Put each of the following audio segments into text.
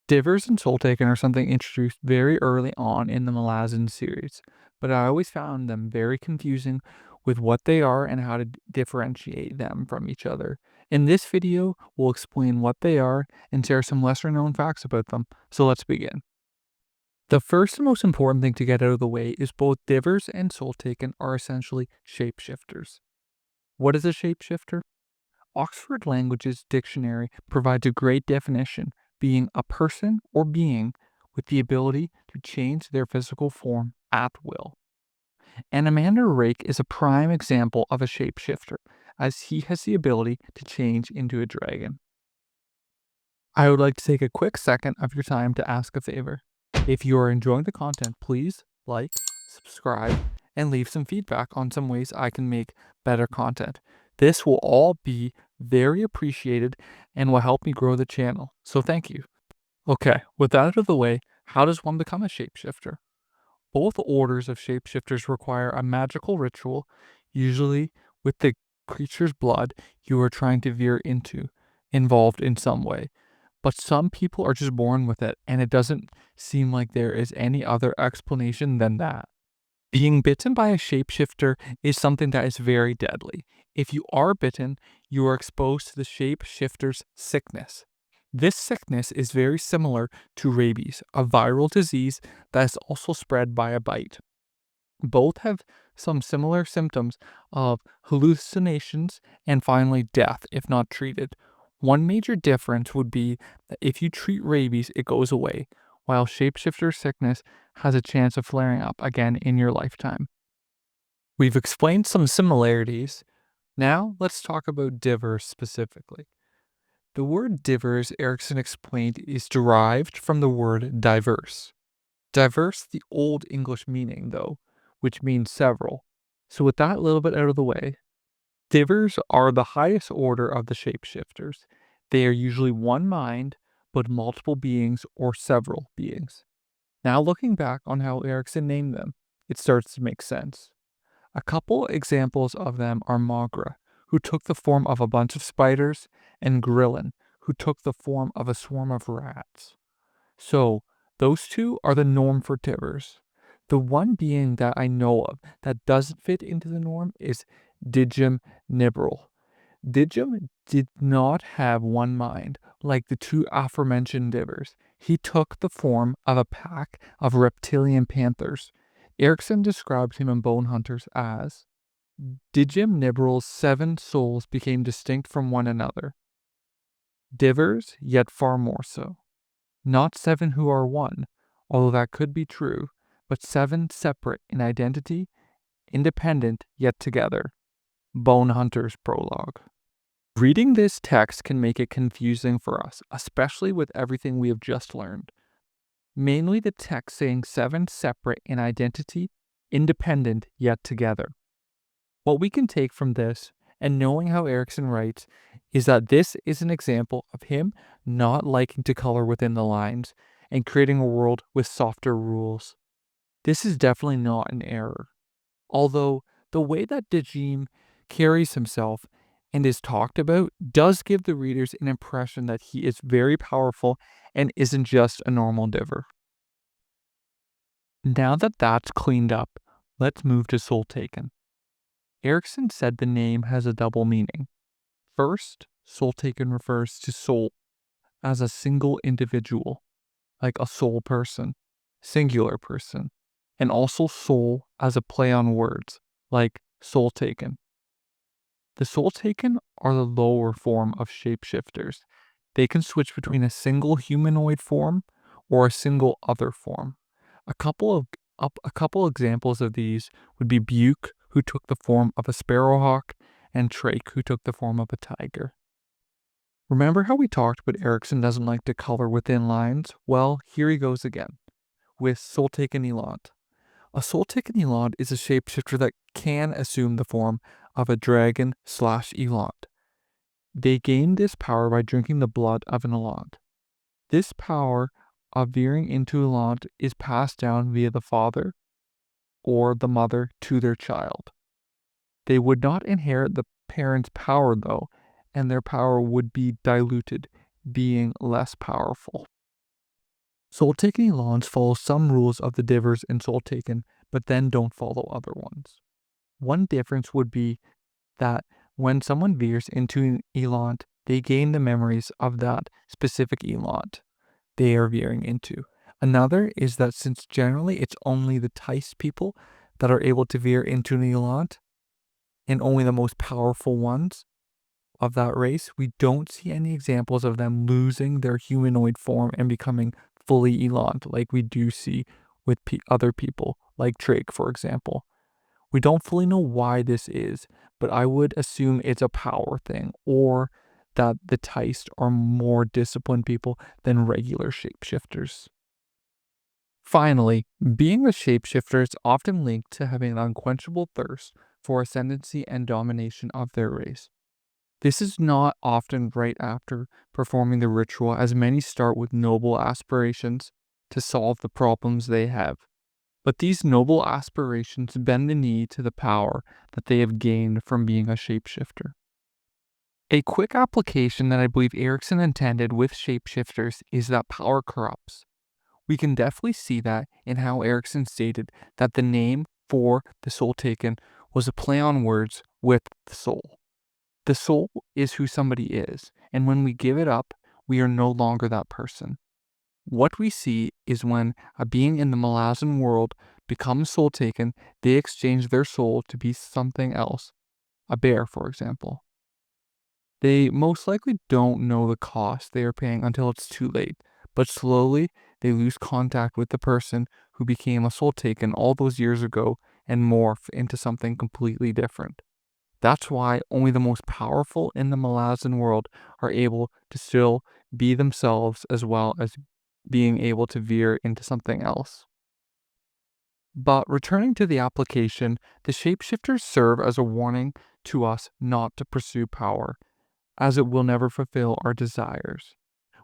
Divers and Soletaken are something introduced very early on in the Malazan series, but I always found them very confusing with what they are and how to differentiate them from each other. In this video, we'll explain what they are and share some lesser known facts about them. So let's begin. The first and most important thing to get out of the way is both Divers and Soletaken are essentially shapeshifters. What is a shapeshifter? Oxford Languages Dictionary provides a great definition, being a person or being with the ability to change their physical form at will. And Amanda Rake is a prime example of a shapeshifter, as he has the ability to change into a dragon. I would like to take a quick second of your time to ask a favor. If you are enjoying the content, please like, subscribe, and leave some feedback on some ways I can make better content. This will all be very appreciated and will help me grow the channel, so thank you. Okay, with that out of the way, how does one become a shapeshifter? Both orders of shapeshifters require a magical ritual, usually with the creature's blood you are trying to veer into, involved in some way. But some people are just born with it, and it doesn't seem like there is any other explanation than that. Being bitten by a shapeshifter is something that is very deadly. If you are bitten, you are exposed to the shapeshifter's sickness. This sickness is very similar to rabies, a viral disease that is also spread by a bite. Both have some similar symptoms of hallucinations and finally death if not treated. One major difference would be that if you treat rabies, it goes away, while shapeshifter sickness has a chance of flaring up again in your lifetime. We've explained some similarities. Now let's talk about divers specifically. The word divers, Erickson explained, is derived from the word diverse. Diverse, the Old English meaning, though, which means several. So with that little bit out of the way, divers are the highest order of the shapeshifters. They are usually one mind, but multiple beings or several beings. Now looking back on how Erickson named them, it starts to make sense. A couple examples of them are Mogra, who took the form of a bunch of spiders, and Grillin, who took the form of a swarm of rats. So, those two are the norm for divers. The one being that I know of that doesn't fit into the norm is Dejim Nebrahl. Dejim did not have one mind, like the two aforementioned divers. He took the form of a pack of reptilian panthers. Erickson described him in Bone Hunters as Dejim Nebrahl's 7 souls became distinct from one another. Divers, yet far more so. Not 7 who are one, although that could be true, but 7 separate in identity, independent yet together. Bone Hunters Prologue. Reading this text can make it confusing for us, especially with everything we have just learned. Mainly the text saying 7 separate in identity, independent yet together. What we can take from this, and knowing how Erickson writes, is that this is an example of him not liking to color within the lines and creating a world with softer rules. This is definitely not an error. Although the way that Dejim carries himself and is talked about does give the readers an impression that he is very powerful and isn't just a normal diver. Now that that's cleaned up, let's move to Soletaken. Erickson said the name has a double meaning. First, Soletaken refers to soul as a single individual, like a soul person, singular person, and also soul as a play on words, like Soletaken. The Soletaken are the lower form of shapeshifters. They can switch between a single humanoid form or a single other form. A couple examples of these would be Buke, who took the form of a sparrowhawk, and Trake, who took the form of a tiger. Remember how we talked about Erickson doesn't like to color within lines? Well, here he goes again, with Soletaken Elant. A Soletaken Elant is a shapeshifter that can assume the form of a dragon/Elant. They gain this power by drinking the blood of an Elant. This power of veering into Elant is passed down via the father or the mother to their child. They would not inherit the parent's power though, and their power would be diluted, being less powerful. Soul-taken Elans follow some rules of the Divers in Soul-taken, but then don't follow other ones. One difference would be that when someone veers into an Elant, they gain the memories of that specific Elant they are veering into. Another is that since generally it's only the Tice people that are able to veer into an Elant, and only the most powerful ones of that race, we don't see any examples of them losing their humanoid form and becoming fully Elant like we do see with other people, like Drake, for example. We don't fully know why this is, but I would assume it's a power thing, or that the Teist are more disciplined people than regular shapeshifters. Finally, being a shapeshifter is often linked to having an unquenchable thirst for ascendancy and domination of their race. This is not often right after performing the ritual, as many start with noble aspirations to solve the problems they have. But these noble aspirations bend the knee to the power that they have gained from being a shapeshifter. A quick application that I believe Erickson intended with shapeshifters is that power corrupts. We can definitely see that in how Erickson stated that the name for the Soletaken was a play on words with the soul. The soul is who somebody is, and when we give it up, we are no longer that person. What we see is when a being in the Malazan world becomes soul-taken, they exchange their soul to be something else, a bear, for example. They most likely don't know the cost they are paying until it's too late, but slowly they lose contact with the person who became a soul-taken all those years ago and morph into something completely different. That's why only the most powerful in the Malazan world are able to still be themselves, as well as being able to veer into something else. But returning to the application, the shapeshifters serve as a warning to us not to pursue power, as it will never fulfill our desires.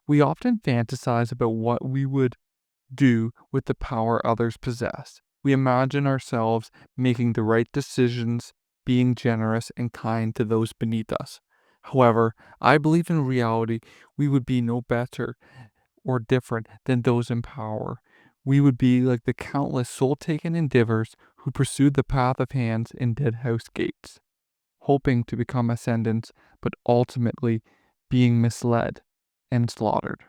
We often fantasize about what we would do with the power others possess. We imagine ourselves making the right decisions, being generous and kind to those beneath us. However, I believe in reality we would be no better or different than those in power. We would be like the countless soul-taken endeavors who pursued the path of hands in dead house gates, hoping to become ascendants, but ultimately being misled and slaughtered.